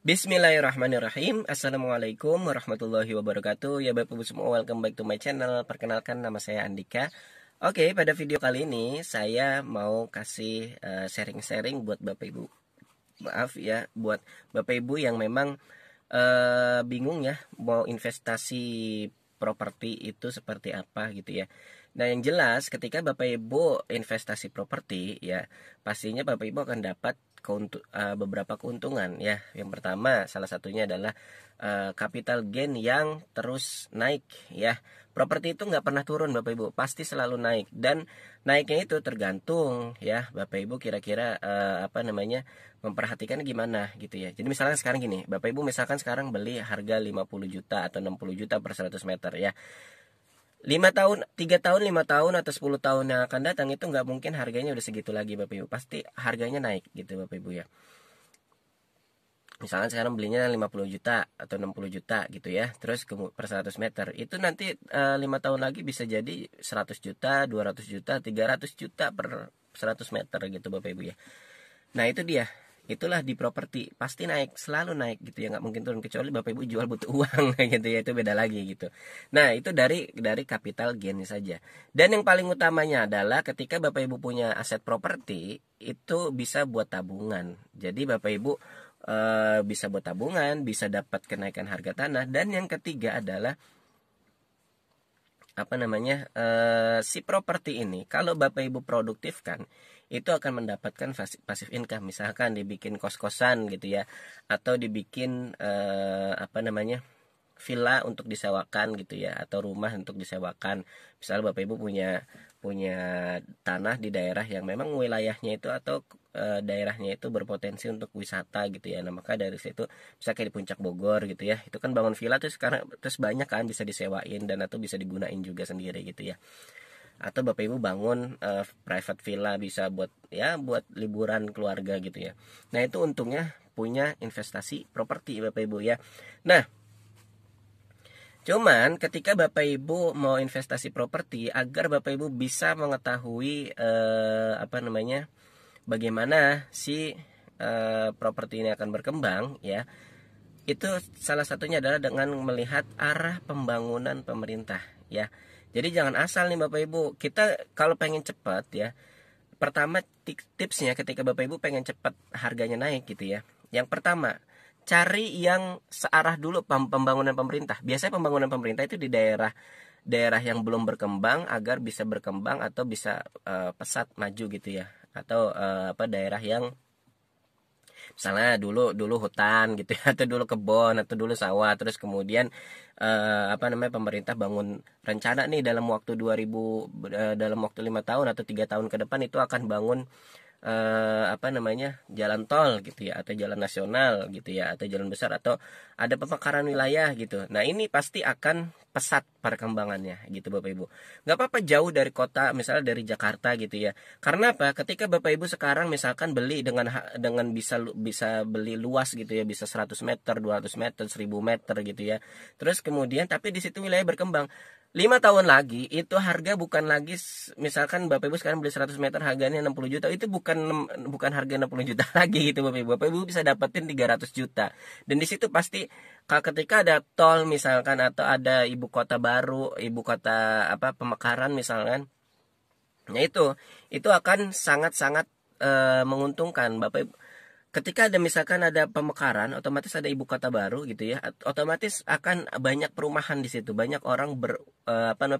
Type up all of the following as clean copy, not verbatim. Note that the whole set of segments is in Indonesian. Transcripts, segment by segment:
Bismillahirrahmanirrahim. Assalamualaikum warahmatullahi wabarakatuh. Ya Bapak Ibu semua, welcome back to my channel. Perkenalkan, nama saya Andika. Oke, pada video kali ini saya mau kasih sharing-sharing buat Bapak Ibu. Maaf ya, buat Bapak Ibu yang memang bingung ya mau investasi properti itu seperti apa gitu ya. Nah, yang jelas ketika Bapak Ibu investasi properti ya, pastinya Bapak Ibu akan dapat beberapa keuntungan ya. Yang pertama, salah satunya adalah capital gain yang terus naik ya. Properti itu nggak pernah turun Bapak Ibu, pasti selalu naik, dan naiknya itu tergantung ya Bapak Ibu kira-kira memperhatikan gimana gitu ya. Jadi misalnya sekarang gini, Bapak Ibu misalkan sekarang beli harga 50 juta atau 60 juta per 100 meter ya. 5 tahun, 3 tahun, 5 tahun atau 10 tahun yang akan datang itu nggak mungkin harganya udah segitu lagi Bapak Ibu. Pasti harganya naik gitu Bapak Ibu ya. Misalkan sekarang belinya 50 juta atau 60 juta gitu ya. Terus per 100 meter itu nanti 5 tahun lagi bisa jadi 100 juta, 200 juta, 300 juta per 100 meter gitu Bapak Ibu ya. Nah, itu dia. Itulah di properti, pasti naik, selalu naik gitu ya, nggak mungkin turun kecuali Bapak Ibu jual butuh uang gitu ya, itu beda lagi gitu. Nah, itu dari capital gain saja. Dan yang paling utamanya adalah ketika Bapak Ibu punya aset properti, itu bisa buat tabungan. Jadi Bapak Ibu bisa buat tabungan, bisa dapat kenaikan harga tanah, dan yang ketiga adalah si properti ini kalau Bapak Ibu produktifkan itu akan mendapatkan pasif income. Misalkan dibikin kos-kosan gitu ya, atau dibikin villa untuk disewakan gitu ya, atau rumah untuk disewakan. Misalnya Bapak Ibu punya punya tanah di daerah yang memang wilayahnya itu atau daerahnya itu berpotensi untuk wisata gitu ya. Nah, maka dari situ bisa kayak di Puncak Bogor gitu ya. Itu kan bangun villa terus sekarang terus banyak kan bisa disewain dan atau bisa digunain juga sendiri gitu ya. Atau Bapak Ibu bangun private villa bisa buat liburan keluarga gitu ya. Nah, itu untungnya punya investasi properti Bapak Ibu ya. Nah, cuman ketika Bapak Ibu mau investasi properti, agar Bapak Ibu bisa mengetahui bagaimana si properti ini akan berkembang ya. Itu salah satunya adalah dengan melihat arah pembangunan pemerintah ya. Jadi jangan asal nih Bapak Ibu. Kita kalau pengen cepat ya, pertama tipsnya ketika Bapak Ibu pengen cepat harganya naik gitu ya. Yang pertama, cari yang searah dulu pembangunan pemerintah. Biasanya pembangunan pemerintah itu di daerah yang belum berkembang agar bisa berkembang atau bisa pesat maju gitu ya. Atau daerah yang misalnya dulu hutan gitu ya, atau dulu kebun atau dulu sawah, terus kemudian pemerintah bangun rencana nih dalam waktu 5 tahun atau 3 tahun ke depan itu akan bangun jalan tol gitu ya, atau jalan nasional gitu ya, atau jalan besar, atau ada pemekaran wilayah gitu. Nah, ini pasti akan pesat perkembangannya gitu Bapak Ibu. Nggak apa-apa jauh dari kota, misalnya dari Jakarta gitu ya. Karena apa? Ketika Bapak Ibu sekarang misalkan beli dengan bisa beli luas gitu ya, bisa 100 meter, 200 meter, 1000 meter gitu ya. Terus kemudian tapi di situ wilayah berkembang. 5 tahun lagi itu harga bukan lagi, misalkan Bapak Ibu sekarang beli 100 meter harganya 60 juta, itu bukan harga 60 juta lagi gitu Bapak Ibu. Bapak Ibu bisa dapetin 300 juta. Dan di situ pasti ketika ada tol misalkan, atau ada ibu kota baru, ibu kota pemekaran misalkan. Nah, itu akan sangat-sangat menguntungkan Bapak Ibu. Ketika misalkan ada pemekaran, otomatis ada ibu kota baru gitu ya, otomatis akan banyak perumahan di situ, banyak orang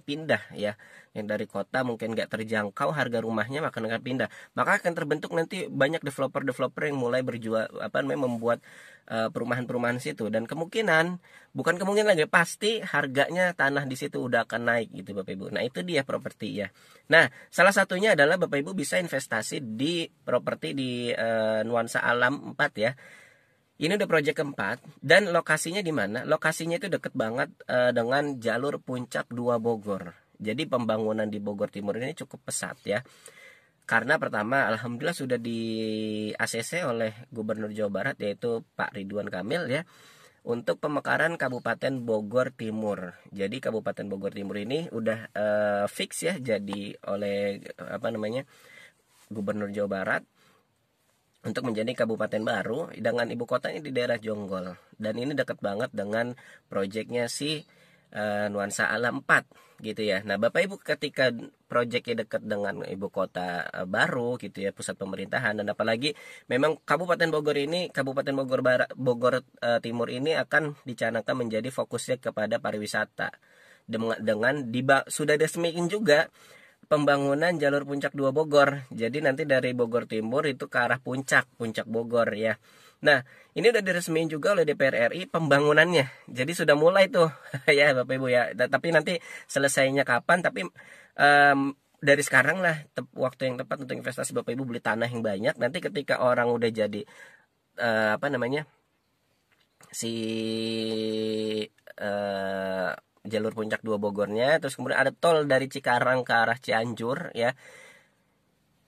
pindah ya, yang dari kota mungkin nggak terjangkau harga rumahnya, maka akan pindah, maka akan terbentuk nanti banyak developer yang mulai berjual membuat perumahan-perumahan situ, dan bukan kemungkinan lagi, pasti harganya tanah di situ udah akan naik gitu Bapak Ibu. Nah, itu dia properti ya. Nah, salah satunya adalah Bapak Ibu bisa investasi di properti di Nuansa Alam 4 ya. Ini udah proyek keempat, dan lokasinya di mana? Lokasinya itu deket banget dengan jalur Puncak 2 Bogor. Jadi pembangunan di Bogor Timur ini cukup pesat ya. Karena pertama, alhamdulillah sudah di ACC oleh Gubernur Jawa Barat, yaitu Pak Ridwan Kamil ya, untuk pemekaran Kabupaten Bogor Timur. Jadi Kabupaten Bogor Timur ini udah fix ya jadi oleh Gubernur Jawa Barat untuk menjadi kabupaten baru dengan ibu kotanya di daerah Jonggol, dan ini dekat banget dengan proyeknya si Nuansa Alam 4 gitu ya. Nah Bapak Ibu, ketika proyeknya dekat dengan ibu kota baru gitu ya, pusat pemerintahan, dan apalagi memang Kabupaten Bogor ini, Kabupaten Bogor Barat, Bogor Timur ini akan dicanangkan menjadi fokusnya kepada pariwisata dengan sudah diresmikan juga pembangunan jalur Puncak 2 Bogor. Jadi nanti dari Bogor Timur itu ke arah puncak Bogor ya. Nah, ini udah diresmiin juga oleh DPR RI pembangunannya. Jadi sudah mulai tuh ya Bapak Ibu ya. Tapi nanti selesainya kapan, tapi dari sekarang lah waktu yang tepat untuk investasi Bapak Ibu, beli tanah yang banyak. Nanti ketika orang udah jadi si jalur Puncak 2 Bogornya, terus kemudian ada tol dari Cikarang ke arah Cianjur ya,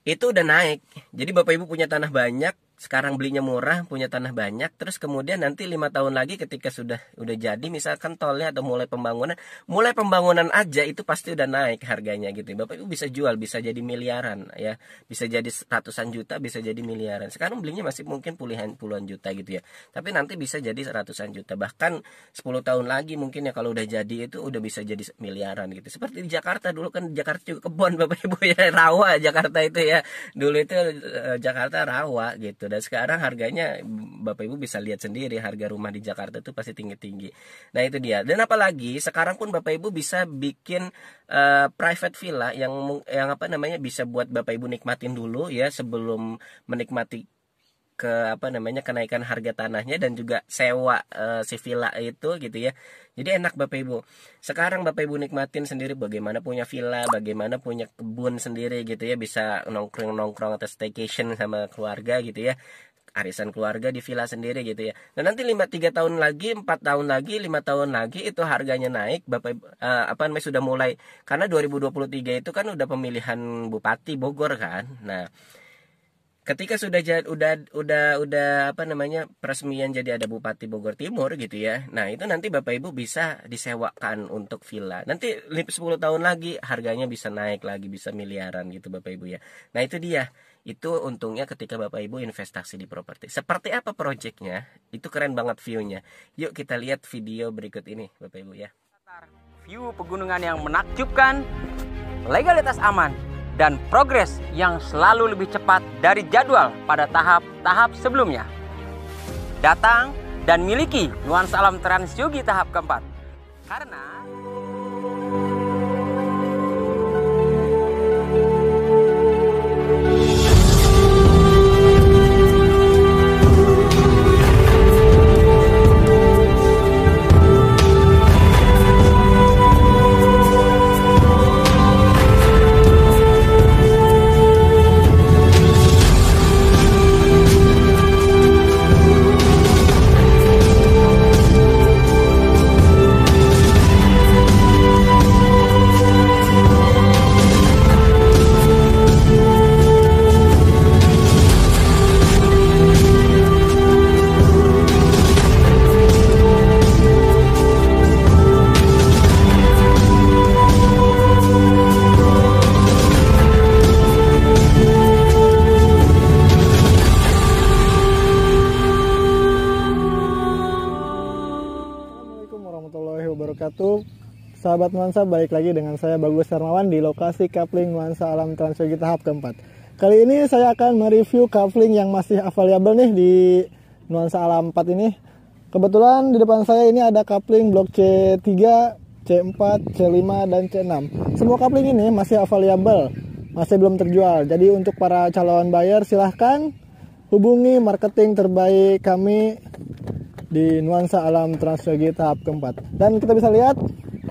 itu udah naik. Jadi Bapak Ibu punya tanah banyak, sekarang belinya murah, punya tanah banyak, terus kemudian nanti 5 tahun lagi ketika udah jadi misalkan tolnya atau mulai pembangunan aja itu pasti udah naik harganya gitu. Bapak Ibu bisa jual, bisa jadi miliaran ya, bisa jadi ratusan juta, bisa jadi miliaran. Sekarang belinya masih mungkin puluhan juta gitu ya, tapi nanti bisa jadi ratusan juta, bahkan 10 tahun lagi mungkin ya kalau udah jadi itu udah bisa jadi miliaran gitu. Seperti di Jakarta dulu kan, Jakarta juga kebon Bapak Ibu ya, rawa Jakarta itu ya, dulu itu Jakarta rawa gitu. Dan sekarang harganya Bapak Ibu bisa lihat sendiri, harga rumah di Jakarta itu pasti tinggi-tinggi. Nah itu dia. Dan apalagi sekarang pun Bapak Ibu bisa bikin private villa yang bisa buat Bapak Ibu nikmatin dulu ya, sebelum menikmati kenaikan harga tanahnya dan juga sewa si villa itu gitu ya. Jadi enak Bapak Ibu. Sekarang Bapak Ibu nikmatin sendiri bagaimana punya villa, bagaimana punya kebun sendiri gitu ya, bisa nongkrong atau staycation sama keluarga gitu ya. Arisan keluarga di villa sendiri gitu ya. Dan nanti 3 tahun lagi, 4 tahun lagi, 5 tahun lagi itu harganya naik Bapak Ibu, sudah mulai, karena 2023 itu kan udah pemilihan Bupati Bogor kan. Nah, ketika sudah peresmian jadi ada Bupati Bogor Timur gitu ya. Nah, itu nanti Bapak Ibu bisa disewakan untuk villa. Nanti 10 tahun lagi harganya bisa naik lagi, bisa miliaran gitu Bapak Ibu ya. Nah, itu dia. Itu untungnya ketika Bapak Ibu investasi di properti. Seperti apa proyeknya? Itu keren banget view-nya. Yuk kita lihat video berikut ini Bapak Ibu ya. View pegunungan yang menakjubkan, legalitas aman, dan progres yang selalu lebih cepat dari jadwal pada tahap-tahap sebelumnya. Datang dan miliki Nuansa Alam Trans Yogi tahap keempat. Karena sahabat Nuansa, balik lagi dengan saya Bagus Hermawan di lokasi Coupling Nuansa Alam Trans Yogi tahap keempat. Kali ini saya akan mereview coupling yang masih available nih di Nuansa Alam 4 ini. Kebetulan di depan saya ini ada coupling blok C3, C4, C5, dan C6. Semua coupling ini masih available, masih belum terjual. Jadi untuk para calon buyer silahkan hubungi marketing terbaik kami di Nuansa Alam Trans Yogi tahap keempat. Dan kita bisa lihat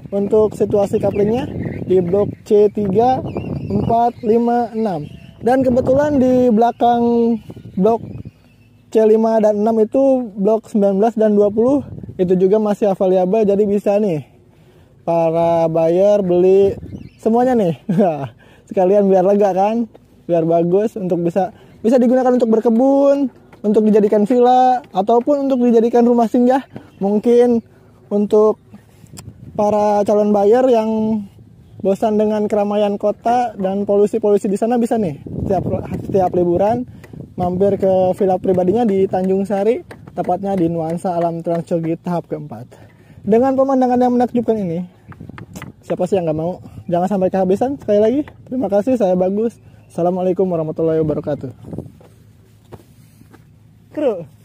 untuk situasi couplingnya di blok C3, 4, 5, 6. Dan kebetulan di belakang blok C5 dan 6 itu blok 19 dan 20 itu juga masih available. Jadi bisa nih para buyer beli semuanya nih. Sekalian biar lega kan, biar bagus, untuk bisa digunakan untuk berkebun, untuk dijadikan villa, ataupun untuk dijadikan rumah singgah. Mungkin untuk para calon buyer yang bosan dengan keramaian kota dan polusi di sana, bisa nih setiap liburan mampir ke villa pribadinya di Tanjung Sari, tepatnya di Nuansa Alam Transyogi tahap keempat. Dengan pemandangan yang menakjubkan ini, siapa sih yang nggak mau? Jangan sampai kehabisan. Sekali lagi, terima kasih. Saya Bagus. Assalamualaikum warahmatullahi wabarakatuh. Kru.